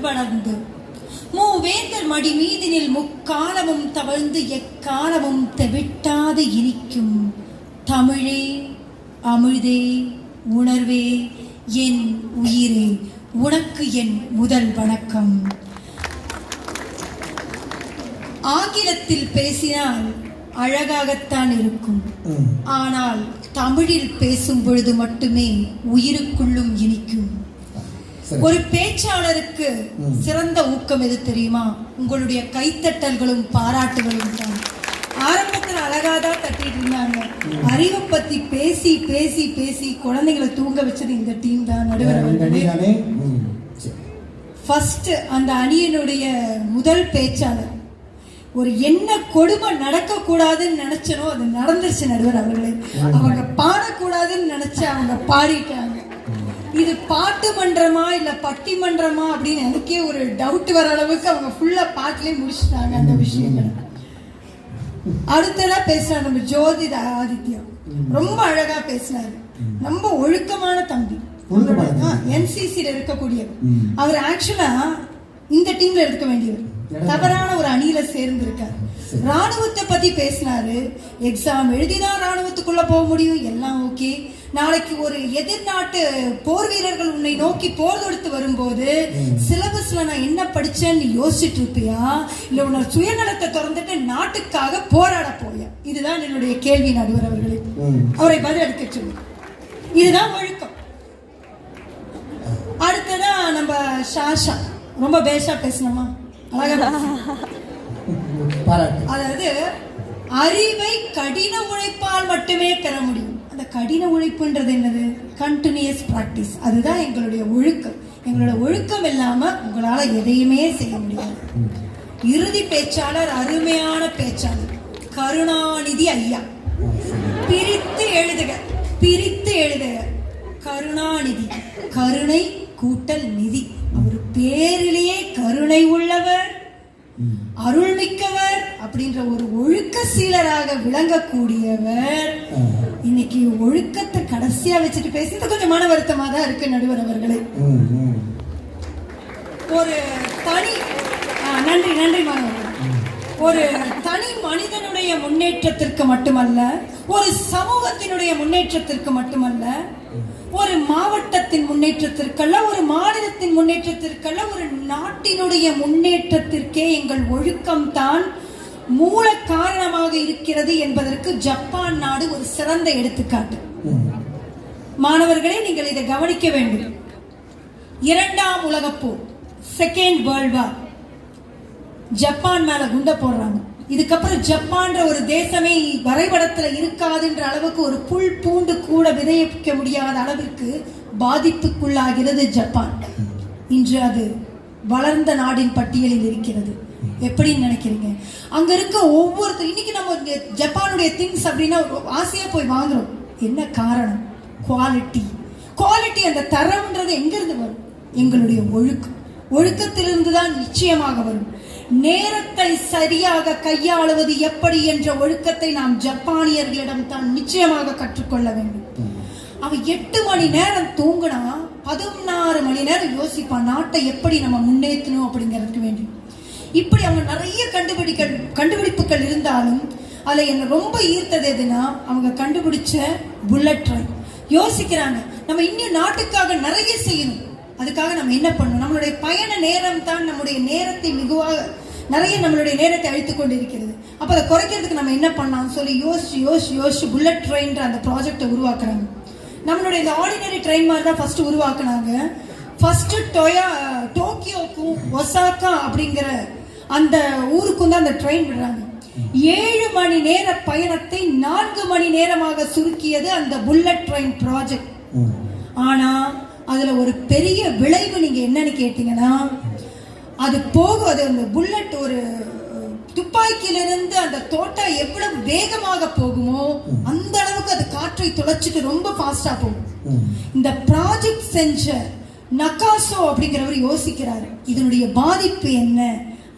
வளர்ந்து மூவேந்தர் மடி மீதினில் முக்காலமும் தவழ்ந்து எக்காலமும் தெவிட்டாது இனிக்கும் தமிழே அமிழ்தே உணர்வே என் உயிரே உனக்கு என் முதல் வணக்கம். ஆங்கிலத்தில் பேசினால் அழகாகத்தான் இருக்கும், ஆனால் தமிழில் பேசும் பொழுது மட்டுமே உயிருக்குள்ளும் இனிக்கும். ஒரு பேச்சாளருக்கு சிறந்த ஊக்கம் எது தெரியுமா? உங்களுடைய கைத்தட்டல்களும் பாராட்டுகளும் தான். ஆரம்பத்தில் அழகாதான் தட்டிட்டு இருந்தாங்க. அறிவை பத்தி பேசி பேசி பேசி குழந்தைகளை தூங்க வச்சது இந்த டீம் தான். நடுவர் ஃபர்ஸ்ட் அந்த அணியினுடைய முதல் பேச்சாளர். ஒரு என்ன கொடுமை நடக்க கூடாதுன்னு நினைச்சனோ அது நடந்துருச்சு நடுவர் அவர்களே. அவங்க பாடக்கூடாதுன்னு நினைச்ச அவங்க பாடிட்டாங்க. இது பாட்டு மன்றமா இல்ல பட்டி மன்றமா அப்படின்னு எனக்கே ஒரு டவுட் வர அளவுக்கு அவங்க ஃபுல்லா பாட்டிலே முடிச்சுட்டாங்க அந்த விஷயங்களை. அடுத்ததா பேசினார் நம்ம ஜோதிட ஆதித்யா. ரொம்ப அழகா பேசினாரு. ரொம்ப ஒழுக்கமான தம்பி, என்சிசில இருக்கக்கூடியவர். அவர் ஆக்சுவலா இந்த டீம்ல எடுக்க வேண்டியவர், தவறான ஒரு அணியில சேர்ந்து இருக்காரு. ராணுவத்தை பத்தி பேசினாரு. எக்ஸாம் எழுதிதான் ராணுவத்துக்குள்ள போக முடியும், எல்லாம் ஓகே. நாளைக்கு ஒரு எதிர்நாட்டு போர் வீரர்கள் உன்னை நோக்கி போர் தொடுத்து வரும்போது சிலபஸ்ல நான் என்ன படிச்சேன்னு யோசிச்சுட்டு இருப்பியா, இல்ல உன்னை சுயநலத்தை திறந்துட்டு நாட்டுக்காக போராட போயா? இதுதான் என்னுடைய கேள்வி நடுவர் அவர்களே. அவரை பதில் எடுக்க சொல்லு. இதுதான் ஒழுக்கம். அடுத்ததா நம்ம ஷாஷா ரொம்ப பேஷா பேசணுமா? அதாவது அறிவை கடின உழைப்பால் மட்டுமே பெற முடியும். அந்த கடின உழைப்புன்றது என்னது? Continuous practice. அதுதான் எங்களுடைய ஒழுக்கம். எங்களோட ஒழுக்கம் இல்லாம உங்களால எதையுமே செய்ய முடியாது. இறுதி பேச்சாளர் அருமையான பேச்சாளர் கருணாநிதி ஐயா. பிரித்து எழுதுக, பிரித்து எழுதுக. கருணாநிதி, கருணை கூட்டல் நிதி. அவர் பேரிலேயே கருணை உள்ளவர், அருள்மிக்கவர் அப்படின்ற ஒரு ஒழுக்க சீலராக விளங்கக்கூடியவர். இன்னைக்கு ஒழுக்கத்தை கடைசியா வச்சுட்டு பேசுறது கொஞ்சம் மன வருத்தமா தான் இருக்கு நடுவர் அவர்களே. ஒரு தனி நன்றி நன்றி மாணவர்கள். ஒரு தனி மனிதனுடைய முன்னேற்றத்திற்கு மட்டுமல்ல, ஒரு சமூகத்தினுடைய முன்னேற்றத்திற்கு மட்டுமல்ல, ஒரு மாவட்டத்தின் முன்னேற்றத்திற்கல்ல, ஒரு மாநிலத்தின் முன்னேற்றத்திற்கல்ல, ஒரு நாட்டினுடைய முன்னேற்றத்திற்கே எங்கள் ஒழுக்கம் தான் மூல காரணமாக இருக்கிறது என்பதற்கு ஜப்பான் நாடு ஒரு சிறந்த எடுத்துக்காட்டு. மாணவர்களே, நீங்கள் இதை கவனிக்க வேண்டும். 2ஆம் உலகப் போர், செகண்ட் வேர்ல்ட் வார், ஜப்பான் மேல குண்ட போடுறாங்க. இதுக்கப்புறம் ஜப்பான்ற ஒரு தேசமே வரைபடத்துல இருக்காதுன்ற அளவுக்கு, ஒரு புல் பூண்டு கூட விதைக்க முடியாத அளவிற்கு பாதிப்புக்குள்ளாகிறது ஜப்பான். இன்று அது வளர்ந்த நாடின் பட்டியலில் இருக்கிறது. எப்படின்னு நினைக்கிறீங்க? அங்க இருக்க ஒவ்வொருத்தரும் இன்னைக்கு நம்ம ஜப்பானுடைய திங்ஸ் அப்படின்னா ஆசையா போய் வாங்குறோம். என்ன காரணம்? குவாலிட்டி. குவாலிட்டி, அந்த தரம்ன்றது எங்க இருந்து வரும்? எங்களுடைய ஒழுக்கம். ஒழுக்கத்திலிருந்து தான் நிச்சயமாக வரும். நேரத்தை சரியாக கையாளுவது எப்படி என்ற ஒழுக்கத்தை நாம் ஜப்பானியர்களிடம் தான் நிச்சயமாக கற்றுக்கொள்ள வேண்டும். அவன் 8 மணி நேரம் தூங்கினா 16 மணி நேரம் யோசிப்பான், நாட்டை எப்படி நம்ம முன்னேற்றணும் அப்படிங்கிறதுக்கு வேண்டி. இப்படி அவங்க நிறைய கண்டுபிடிப்புகள் இருந்தாலும் அதுல என்ன ரொம்ப ஈர்த்தது எதுனா, அவங்க கண்டுபிடிச்ச புல்லட் ட்ரெயின். யோசிக்கிறாங்க, நம்ம இன்னும் நாட்டுக்காக நிறைய செய்யணும், அதுக்காக நம்ம என்ன பண்ணணும்? நம்மளுடைய பயண நேரம் தான் நம்முடைய நேரத்தை மிகுவாக நிறைய நம்மளுடைய நேரத்தை அழித்துக் கொண்டு இருக்கிறது. அப்ப அதை குறைக்கிறதுக்கு நம்ம என்ன பண்ணலாம்னு சொல்லி யோசிச்சு புல்லட் ட்ரெயின்ற அந்த ப்ராஜெக்டை உருவாக்குறாங்க. நம்மளுடைய இந்த ஆர்டினரி ட்ரெயின் மாதிரி தான் ஃபர்ஸ்ட் உருவாக்குனாங்க. ஃபர்ஸ்ட் டோக்கியோக்கும் ஒசாக்கா அப்படிங்கிற அந்த ஊருக்கும் தான் அந்த ட்ரெயின் விடுறாங்க. 7 மணி நேர பயணத்தை 4 மணி நேரமாக சுருக்கியது அந்த புல்லட் ட்ரெயின் ப்ராஜெக்ட். ஆனா அதுல ஒரு பெரிய விளைவு நீங்க என்னன்னு கேட்டீங்கன்னா, அது போகுது அந்த புல்லட் ஒரு துப்பாக்கியிலிருந்து அந்த தோட்டா எவ்வளவு வேகமாக போகுமோ அந்த அளவுக்கு அது காற்றை துளைச்சிட்டு ரொம்ப ஃபாஸ்டா போகும். இந்த ப்ராஜெக்ட் செஞ்ச நகாசோ அப்படிங்கிறவர் யோசிக்கிறாரு, இதனுடைய பாதிப்பு என்ன?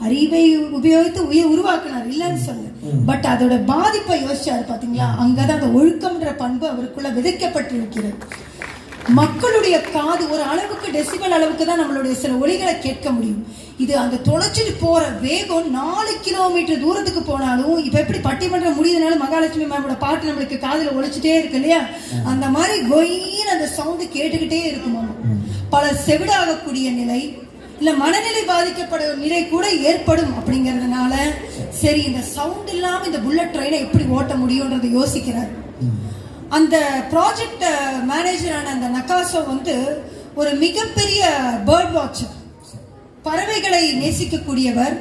அறிவை உபயோகித்து உருவாக்குனார், இல்லைன்னு சொல்லு, பட் அதோட பாதிப்பை யோசிச்சாரு. பாத்தீங்களா? அங்கதான் அந்த ஒழுக்கம்ன்ற பண்பு அவருக்குள்ள விதைக்கப்பட்டிருக்கிறது. மக்களுடைய காது ஒரு அளவுக்கு டெசிபல் அளவுக்கு தான் நம்மளுடைய சில ஒலிகளை கேட்க முடியும். இது அந்த தொலைச்சிட்டு போற வேகம் 4 கிலோமீட்டர் தூரத்துக்கு போனாலும் இப்ப எப்படி பட்டிமன்றம் முடியுதுனால மகாலட்சுமி மேமோட பாட்டு நம்மளுக்கு காதுல ஒழிச்சிட்டே இருக்கு இல்லையா, அந்த மாதிரி கொயின்னு அந்த சவுண்டு கேட்டுக்கிட்டே இருக்குமா. பல செவிடாகக்கூடிய நிலை இல்ல மனநிலை பாதிக்கப்பட நிலை கூட ஏற்படும். அப்படிங்கறதுனால சரி இந்த சவுண்ட் இல்லாம இந்த புல்லட் ட்ரெயினை எப்படி ஓட்ட முடியும்ன்றதை யோசிக்கிறார். அந்த ப்ராஜெக்ட் மேனேஜரான அந்த நகாசோ வந்து ஒரு மிகப்பெரிய பேர்ட் வாட்சர், பறவைகளை நேசிக்கக்கூடியவர்.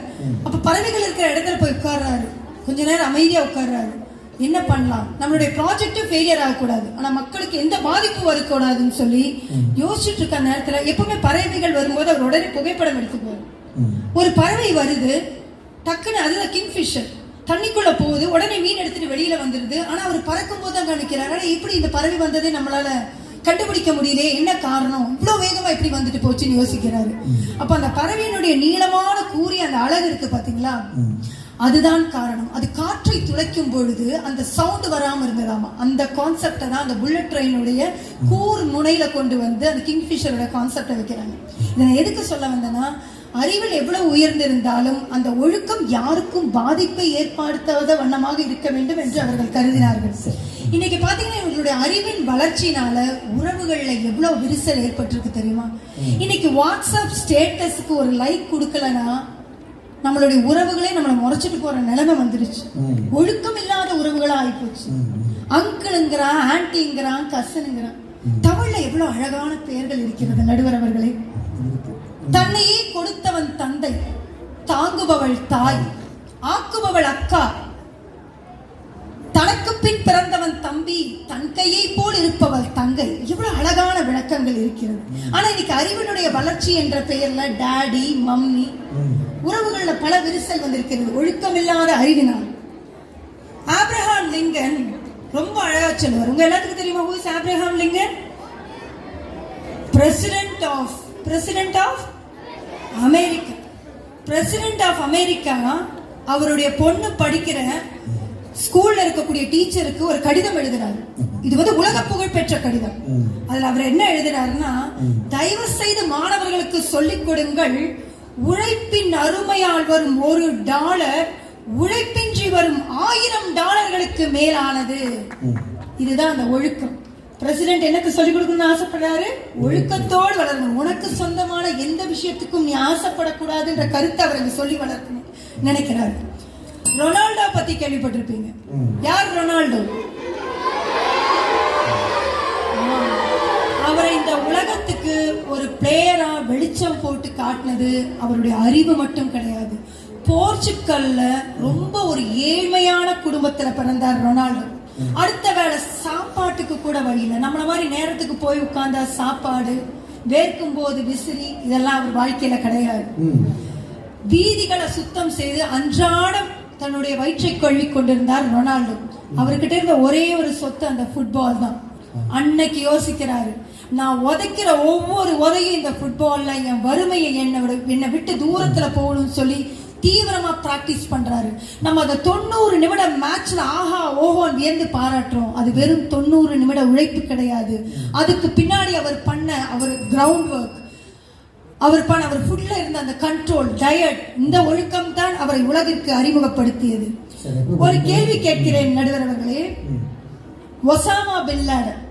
அப்ப பறவைகள் இருக்கிற இடத்துல போய் உட்கார்றாரு, கொஞ்ச நேரம் அமைதியா உட்கார்றாரு. என்ன பண்ணலாம், நம்மளுடைய ப்ராஜெக்ட் ஃபெயிலியர் ஆகக்கூடாது, ஆனா மக்களுக்கு எந்த பாதிப்பு வரக்கூடாதுன்னு சொல்லி யோசிச்சுட்டு இருக்க நேரத்துல எப்பவுமே பறவைகள் வரும்போது அவர் உடனே புகைப்படம் எடுத்துக்குவார். ஒரு பறவை வருது, டக்குன்னு அதுதான் கிங்ஃபிஷர், தண்ணிக்குள்ள போகுது, உடனே மீன் எடுத்துட்டு வெளியில வந்துருது. ஆனா அவர் பறக்கும் போது தான் கவனிக்கிறார், ஆனா எப்படி இந்த பறவை வந்ததே நம்மளால கண்டுபிடிக்க முடியல, என்ன காரணம், இவ்வளவு வேகமா எப்படி வந்துட்டு போச்சுன்னு யோசிக்கிறாரு. அப்ப அந்த பறவையினுடைய நீளமான கூறிய அந்த அழகு இருக்கு பாத்தீங்களா, அதுதான் காரணம். அது காற்றை துளைக்கும் பொழுது அந்த சவுண்ட் வராம இருந்ததாமா. அந்த கான்செப்டை தான் அந்த புல்லட் ட்ரெயினுடைய கூர் முனையில கொண்டு வந்து அந்த கிங்ஃபிஷரோட கான்செப்டை வைக்கிறாங்க. இதை எதுக்கு சொல்ல வந்தேன்னா, அறிவில் எவ்வளவு உயர்ந்திருந்தாலும் அந்த ஒழுக்கம் யாருக்கும் பாதிப்பை ஏற்படுத்தாத வண்ணமாக இருக்க வேண்டும் என்று அவர்கள் கருதினார்கள். இன்னைக்கு பாத்தீங்கன்னா இவங்களுடைய அறிவின் வளர்ச்சினால உறவுகள்ல எவ்வளவு விரிசல் ஏற்பட்டிருக்கு தெரியுமா. இன்னைக்கு வாட்ஸ்அப் ஸ்டேட்டஸ்க்கு ஒரு லைக் கொடுக்கலன்னா நம்மளுடைய உறவுகளே நம்மளை முறைச்சிட்டு போற நிலைமை வந்துருச்சு. ஒழுக்கம் இல்லாத உறவுகளா ஆயிப்போச்சு. அங்கிள்ங்கிறான், ஆன்டிங்கிறான், கசனுங்கிறான். தமிழ்ல எவ்வளவு அழகான பெயர்கள் இருக்கிறது நடுவர் அவர்களே. தன்னையே கொடுத்தவன் தந்தை, தாங்குபவள் தாய், ஆக்குபவள் அக்கா, தனக்கு பின் பிறந்தவன் தம்பி, தன் கையை போல் இருப்பவள் தங்கை. இவ்வளவு அழகான விளக்கங்கள் இருக்கிறது. ஆனா இன்னைக்கு அறிவினுடைய வளர்ச்சி என்ற பெயர்ல டாடி, மம்மி, உறவுகள்ல பல விரிசல் வந்திருக்கிறது ஒழுக்கம் இல்லாத அறிவினால். ஆப்ரஹாம் லிங்கன் ரொம்ப அழகா சொல்லுவார். உங்க எல்லாத்துக்கும் தெரியுமா who is Abraham Lincoln? President of America. President of America அவருடைய பொண்ணு படிக்கிற ஸ்கூல்ல இருக்கக்கூடிய டீச்சருக்கு ஒரு கடிதம் எழுதுறாரு. இது வந்து உலக புகழ் பெற்ற கடிதம். அதுல அவர் என்ன எழுதுறாருன்னா, தயவு செய்து மாணவர்களுக்கு சொல்லிக் கொடுங்கள், உழைப்பின் அருமையால் வரும் $1 உழைப்பின்றி வரும் $1000 மேலானது. இதுதான் அந்த ஒழுக்கம். பிரசிடென்ட் எனக்கு சொல்லிக் கொடுக்கணும்னு ஆசைப்படுறாரு, ஒழுக்கத்தோடு வளரணும். உனக்கு சொந்தமான எந்த விஷயத்துக்கும் நீ ஆசைப்படக்கூடாதுன்ற கருத்தை அவர் சொல்லி வளர்க்கணும் நினைக்கிறாரு. ரொனால்டோ பத்தி கேள்விப்பட்டிருப்பீங்க. யார் ரொனால்டோ? அவரை இந்த உலகத்துக்கு ஒரு பிளேயரா வெளிச்சம் போட்டு காட்டினது அவருடைய அறிவு மட்டும் கிடையாது. போர்ச்சுகல்ல ரொம்ப ஒரு ஏழ்மையான குடும்பத்துல பிறந்தார் ரொனால்டோ. அடுத்த வேளை சாப்பாட்டுக்கு கூட வழியில, நம்மள மாதிரி நேரத்துக்கு போய் உட்கார்ந்தா சாப்பாடு, வேர்க்கும் போது விசிறி, இதெல்லாம் அவர் வாழ்க்கையில கிடையாது. வீதிகளை சுத்தம் செய்து அன்றாடம் தன்னுடைய வயிற்றை கழுவி கொண்டிருந்தார் ரொனால்டோ. அவர்கிட்ட இருந்த ஒரே ஒரு சொத்து அந்த ஃபுட்பால் தான். அன்னைக்கு யோசிக்கிறாரு, நான் உதைக்கிற ஒவ்வொரு உதையும் இந்த ஃபுட்பால்ல என் வறுமையை என்னை விட்டு தூரத்துல போகணும்னு சொல்லி தீவிரமா பிராக்டிஸ் பண்றாரு. நம்ம அந்த 90 நிமிட மேட்ச்ல ஆஹா ஓஹோன்னு வியந்து பாராட்டுறோம். அது வெறும் 90 நிமிட உழைப்பு கிடையாது. அதுக்கு பின்னாடி அவர் பண்ண கிரவுண்ட் ஒர்க், அவர் ஃபுட்ல இருந்த அந்த கண்ட்ரோல், டயட், இந்த ஒழுக்கம் தான் அவரை உலகிற்கு அறிமுகப்படுத்தியது. ஒரு கேள்வி கேட்கிறேன் நடுவர் அவர்களே. Osama bin Laden,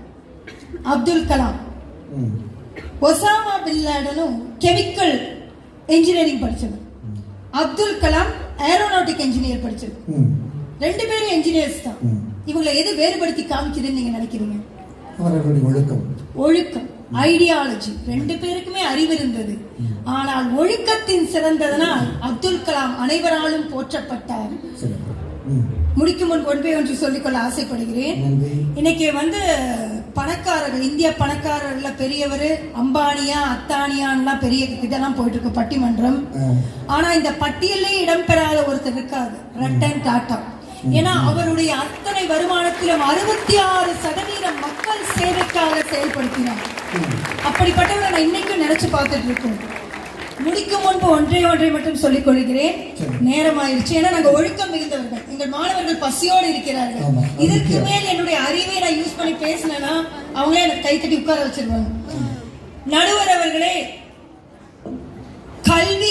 Abdul Kalam, Osama bin லாடனும் கெமிக்கல் இன்ஜினியரிங் படிச்சது, அப்துல் கலாம் ஏரோநாட்டிக் இன்ஜினியர் படிச்சது. 2 பேரும் இன்ஜினியர்ஸ் தான். இவங்களை எது வேறுபடுத்தி காமிக்குதுன்னு நீங்க நினைக்கிறீங்க? ஒழுக்கம், ஐடியாலஜி. 2 பேருக்குமே அறிவு இருந்தது. ஆனால் ஒழுக்கத்தின் சிறந்ததனால் அப்துல் கலாம் அனைவராலும் போற்றப்பட்டார். முடிக்கும் முன் ஒன்று சொல்லிக்கொள்ள ஆசைப்படுகிறேன். இன்னைக்கு வந்து பணக்காரர்கள், இந்திய பணக்காரர்கள பெரியவர் அம்பானியா அத்தானியான்லாம் பெரிய இதெல்லாம் போயிட்டு இருக்கு பட்டிமன்றம். ஆனா இந்த பட்டியலே இடம்பெறாத ஒருத்தர் இருக்காது, ரட்டன் டாடா. ஏன்னா அவருடைய அத்தனை வருமானத்திலும் 66% மக்கள் சேவைக்காக செயல்படுத்தினார். அப்படிப்பட்டவரை நான் இன்னைக்கும் நினைச்சு பார்த்துட்டு இருக்கோம். முடிக்கும் முன்பு ஒன்றை மட்டும் சொல்லிக் கொள்கிறேன், நேரம் ஆயிடுச்சு. ஏன்னா நாங்க ஒழுக்கம் மிகுந்தவர்கள், எங்கள் மாணவர்கள் பசியோடு இருக்கிறார்கள். இதற்கு மேல் என்னுடைய அறிவை நான் யூஸ் பண்ணி பேசினேன்னா அவங்களே எனக்கு கைத்தட்டி உட்கார வச்சிருவாங்க. நடுவர் அவர்களே, கல்வி